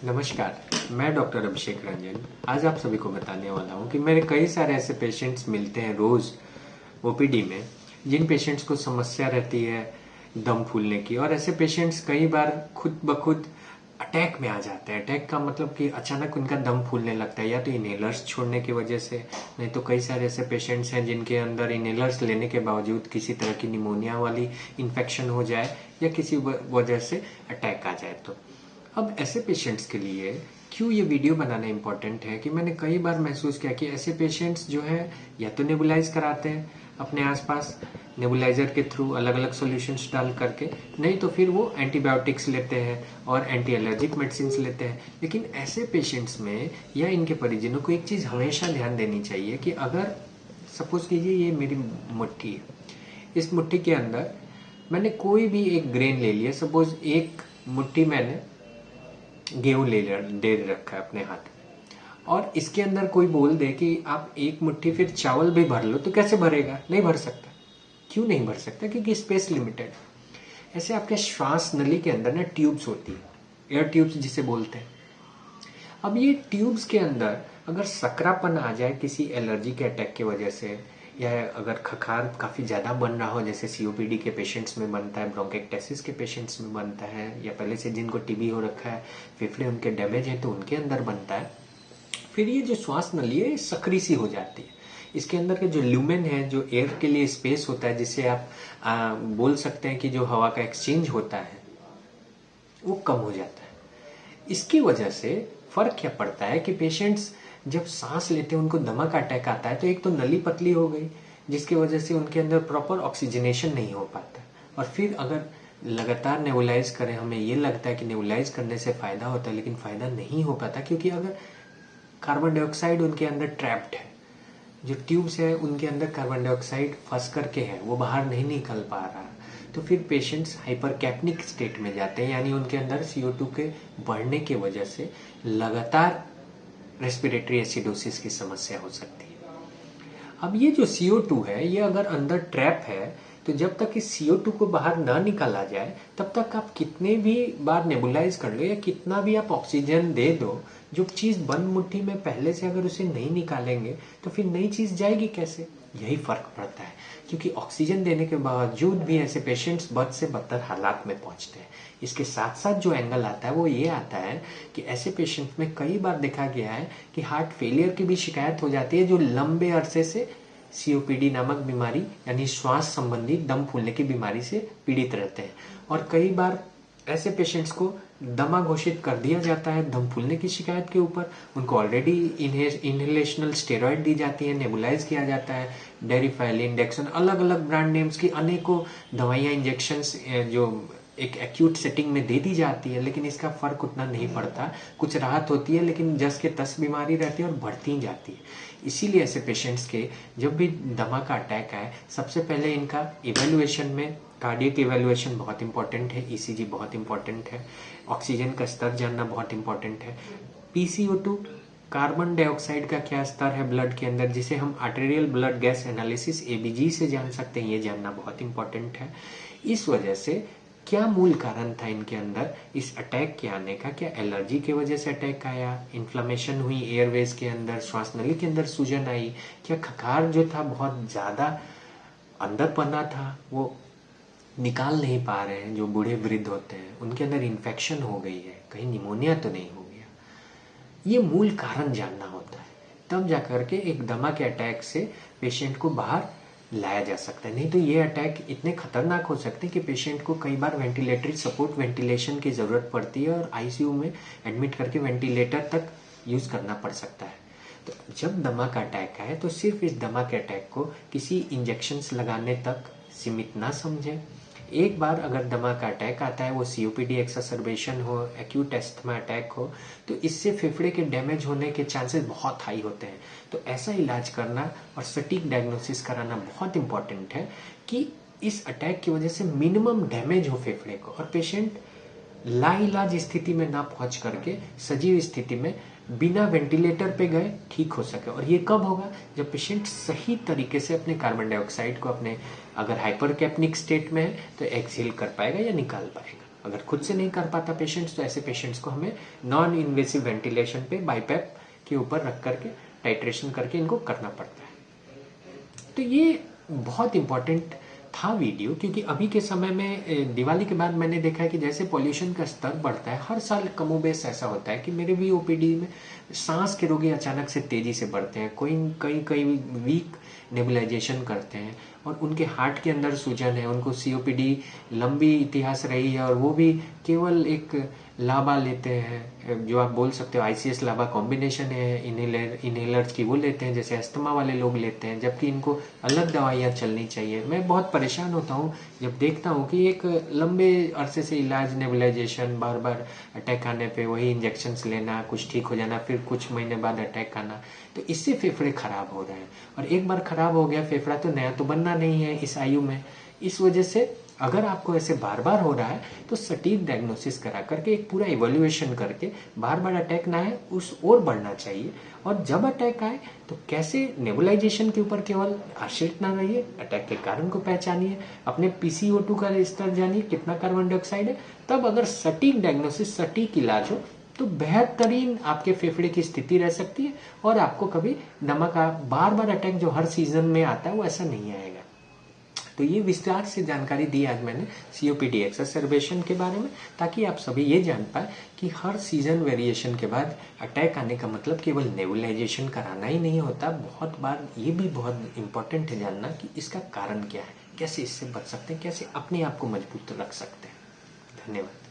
नमस्कार, मैं डॉक्टर अभिषेक रंजन। आज आप सभी को बताने वाला हूँ कि मेरे कई सारे ऐसे पेशेंट्स मिलते हैं रोज़ ओपीडी में, जिन पेशेंट्स को समस्या रहती है दम फूलने की। और ऐसे पेशेंट्स कई बार खुद ब खुद अटैक में आ जाते हैं। अटैक का मतलब कि अचानक उनका दम फूलने लगता है, या तो इनहेलर्स छोड़ने की वजह से, नहीं तो कई सारे ऐसे पेशेंट्स हैं जिनके अंदर इनहेलर्स लेने के बावजूद किसी तरह की निमोनिया वाली इन्फेक्शन हो जाए या किसी वजह से अटैक आ जाए। तो अब ऐसे पेशेंट्स के लिए क्यों ये वीडियो बनाना इम्पोर्टेंट है कि मैंने कई बार महसूस किया कि ऐसे पेशेंट्स जो है या तो नेबुलाइज कराते हैं अपने आसपास नेबुलाइजर के थ्रू अलग अलग सॉल्यूशंस डाल करके, नहीं तो फिर वो एंटीबायोटिक्स लेते हैं और एंटी एलर्जिक मेडिसिन लेते हैं। लेकिन ऐसे पेशेंट्स में या इनके परिजनों को एक चीज़ हमेशा ध्यान देनी चाहिए कि अगर सपोज कीजिए ये मेरी मुट्ठी है, इस मुट्ठी के अंदर मैंने कोई भी एक ग्रेन ले लिया। सपोज एक मुट्ठी मैंने गेहूं दे रखा है अपने हाथ में, और इसके अंदर कोई बोल दे कि आप एक मुट्ठी फिर चावल भी भर लो, तो कैसे भरेगा? नहीं भर सकता। क्यों नहीं भर सकता? क्योंकि स्पेस लिमिटेड। ऐसे आपके श्वास नली के अंदर ना ट्यूब्स होती है, एयर ट्यूब्स जिसे बोलते हैं। अब ये ट्यूब्स के अंदर अगर सकरापन आ जाए किसी एलर्जी के अटैक की वजह से, या अगर खखार काफ़ी ज़्यादा बन रहा हो, जैसे सीओपीडी के पेशेंट्स में बनता है, ब्रोंकाइटिस के पेशेंट्स में बनता है, या पहले से जिनको टीबी हो रखा है, फेफड़े उनके डैमेज है तो उनके अंदर बनता है, फिर ये जो श्वास नली है सकरी सी हो जाती है। इसके अंदर के जो ल्यूमेन है, जो एयर के लिए स्पेस होता है, जिससे आप बोल सकते हैं कि जो हवा का एक्सचेंज होता है, वो कम हो जाता है। इसकी वजह से फर्क क्या पड़ता है कि पेशेंट्स जब सांस लेते हैं उनको दमा का अटैक आता है, तो एक तो नली पतली हो गई जिसकी वजह से उनके अंदर प्रॉपर ऑक्सीजनेशन नहीं हो पाता। और फिर अगर लगातार नेबुलाइज करें, हमें ये लगता है कि नेबुलाइज करने से फ़ायदा होता है, लेकिन फ़ायदा नहीं हो पाता, क्योंकि अगर कार्बन डाइऑक्साइड उनके अंदर ट्रैप्ड है, जो ट्यूब्स है उनके अंदर कार्बन डाइऑक्साइड फंस करके है, वो बाहर नहीं निकल पा रहा, तो फिर पेशेंट्स हाइपरकैप्निक स्टेट में जाते हैं, यानी उनके अंदर CO2 के बढ़ने की वजह से लगातार रेस्पिरेटरी एसिडोसिस की समस्या हो सकती है। अब ये जो CO2 है, ये अगर अंदर ट्रैप है, तो जब तक इस CO2 को बाहर ना निकाला जाए, तब तक आप कितने भी बार नेबुलाइज कर लो या कितना भी आप ऑक्सीजन दे दो, जो चीज़ बंद मुट्ठी में पहले से अगर उसे नहीं निकालेंगे तो फिर नई चीज़ जाएगी कैसे? यही फर्क पड़ता है। क्योंकि ऑक्सीजन देने के बावजूद भी ऐसे पेशेंट्स बद से बदतर हालात में पहुंचते हैं। इसके साथ साथ जो एंगल आता है वो ये आता है कि ऐसे पेशेंट्स में कई बार देखा गया है कि हार्ट फेलियर की भी शिकायत हो जाती है, जो लंबे अरसे से सीओपीडी नामक बीमारी यानी श्वास संबंधी दम फूलने की बीमारी से पीड़ित रहते हैं। और कई बार ऐसे पेशेंट्स को दमा घोषित कर दिया जाता है दम फूलने की शिकायत के ऊपर। उनको ऑलरेडी इनहेलेशनल स्टेरॉइड दी जाती है, नेबुलाइज किया जाता है, डेरिफाइल, इंडेक्सन, अलग अलग ब्रांड नेम्स की अनेकों दवाइयाँ, इंजेक्शंस जो एक एक्यूट सेटिंग में दे दी जाती है, लेकिन इसका फर्क उतना नहीं पड़ता। कुछ राहत होती है, लेकिन जस के तस बीमारी रहती है और बढ़ती जाती है। इसीलिए ऐसे पेशेंट्स के जब भी दमा का अटैक आए, सबसे पहले इनका इवेल्युएशन में कार्डियक इवेल्युएशन बहुत इंपॉर्टेंट है, ECG बहुत इंपॉर्टेंट है, ऑक्सीजन का स्तर जानना बहुत इंपॉर्टेंट है, PCO2 कार्बन डाइऑक्साइड का क्या स्तर है ब्लड के अंदर, जिसे हम arterial blood gas analysis ABG से जान सकते हैं, ये जानना बहुत इंपॉर्टेंट है। इस वजह से क्या मूल कारण था इनके अंदर इस अटैक के आने का? क्या एलर्जी की वजह से अटैक आया, इन्फ्लेमेशन हुई एयरवेज के अंदर, श्वास नली के अंदर सूजन आई, क्या खखार जो था बहुत ज़्यादा अंदर पना था, वो निकाल नहीं पा रहे हैं, जो बूढ़े वृद्ध होते हैं उनके अंदर इन्फेक्शन हो गई है, कहीं निमोनिया तो नहीं हो गया? ये मूल कारण जानना होता है, तब जाकर के एक दमा के अटैक से पेशेंट को बाहर लाया जा सकता है। नहीं तो ये अटैक इतने खतरनाक हो सकते हैं कि पेशेंट को कई बार वेंटिलेटरी सपोर्ट, वेंटिलेशन की ज़रूरत पड़ती है और ICU में एडमिट करके वेंटिलेटर तक यूज़ करना पड़ सकता है। तो जब दमा का अटैक आए तो सिर्फ इस दमा के अटैक को किसी इंजेक्शन्स लगाने तक सीमित ना समझें। एक बार अगर दमा का अटैक आता है, वो COPD एक्ससरबेशन हो, एक्यूट एस्थमा अटैक हो, तो इससे फेफड़े के डैमेज होने के चांसेस बहुत हाई होते हैं। तो ऐसा इलाज करना और सटीक डायग्नोसिस कराना बहुत इंपॉर्टेंट है कि इस अटैक की वजह से मिनिमम डैमेज हो फेफड़े को, और पेशेंट लाइलाज स्थिति में ना पहुंच करके सजीव स्थिति में बिना वेंटिलेटर पे गए ठीक हो सके। और ये कब होगा? जब पेशेंट सही तरीके से अपने कार्बन डाइऑक्साइड को, अपने अगर हाइपरकैप्निक स्टेट में है तो एक्सहेल कर पाएगा या निकाल पाएगा। अगर खुद से नहीं कर पाता पेशेंट्स, तो ऐसे पेशेंट्स को हमें नॉन इन्वेसिव वेंटिलेशन पे बाईपैप के ऊपर रख करके टाइट्रेशन करके इनको करना पड़ता है। तो ये बहुत इम्पोर्टेंट था वीडियो, क्योंकि अभी के समय में दिवाली के बाद मैंने देखा है कि जैसे पॉल्यूशन का स्तर बढ़ता है, हर साल कमोबेश ऐसा होता है कि मेरे भी ओपीडी में सांस के रोगी अचानक से तेजी से बढ़ते हैं। कोई कई कई वीक नेबुलाइजेशन करते हैं और उनके हार्ट के अंदर सूजन है, उनको सीओपीडी लंबी इतिहास रही है और वो भी केवल एक लाबा लेते हैं, जो आप बोल सकते हो आईसीएस लाबा कॉम्बिनेशन है इनहेलर्स की, वो लेते हैं जैसे अस्थमा वाले लोग लेते हैं, जबकि इनको अलग दवाइयाँ चलनी चाहिए। मैं बहुत परेशान होता हूँ जब देखता हूँ कि एक लंबे अरसे से इलाज नेबुलाइजेशन, बार बार अटैक आने पे वही इंजेक्शंस लेना, कुछ ठीक हो जाना, फिर कुछ महीने बाद अटैक आना, तो इससे फेफड़े खराब हो रहे हैं। और एक बार खराब हो गया फेफड़ा तो नया तो बनना नहीं है इस आयु में। इस वजह से अगर आपको ऐसे बार बार हो रहा है तो सटीक डायग्नोसिस करा करके एक पूरा इवोल्यूएशन करके बार बार अटैक ना आए उस ओर बढ़ना चाहिए। और जब अटैक आए तो कैसे नेबुलाइजेशन के ऊपर केवल आश्रित ना रहिए, अटैक के कारण को पहचानिए, अपने PCO2 का स्तर जानिए कितना कार्बन डाइऑक्साइड है, तब अगर सटीक डायग्नोसिस सटीक इलाज हो तो बेहतरीन आपके फेफड़े की स्थिति रह सकती है और आपको कभी दमा का बार बार अटैक जो हर सीजन में आता है वो ऐसा नहीं आएगा। तो ये विस्तार से जानकारी दी आज मैंने सीओपीडी एक्सर्बेशन के बारे में, ताकि आप सभी ये जान पाए कि हर सीजन वेरिएशन के बाद अटैक आने का मतलब केवल नेबुलाइजेशन कराना ही नहीं होता। बहुत बार ये भी बहुत इंपॉर्टेंट है जानना कि इसका कारण क्या है, कैसे इससे बच सकते हैं, कैसे अपने आप को मजबूत रख सकते हैं। धन्यवाद।